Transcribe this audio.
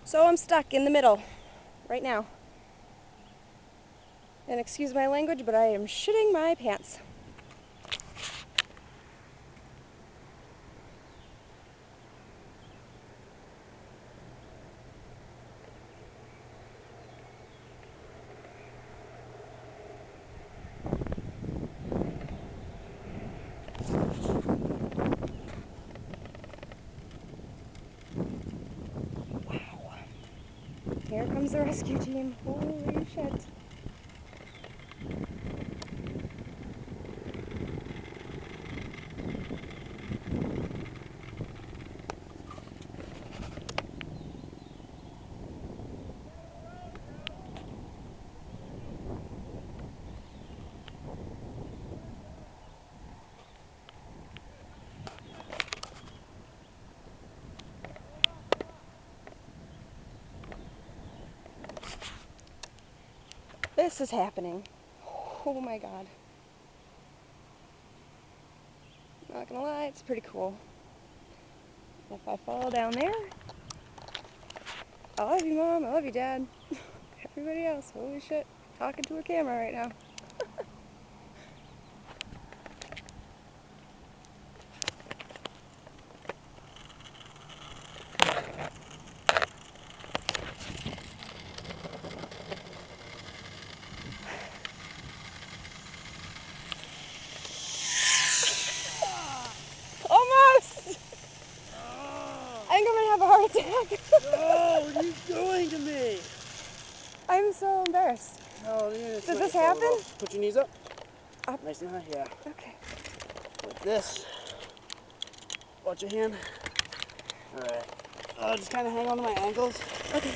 So I'm stuck in the middle right now. And excuse my language, but I am shitting my pants. Here comes the rescue team. Holy shit. This is happening. Oh my god. Not gonna lie, it's pretty cool. If I fall down there, I love you, Mom. I love you, Dad. Everybody else, holy shit. Talking to a camera right now. Almost! I think I'm gonna have a heart attack. Oh, what are you doing to me? I'm so embarrassed. Oh, Does this happen? Put your knees up. Up. Nice and high, yeah. Okay. Like this. Watch your hand. Alright. Just kind of hang on to my ankles. Okay.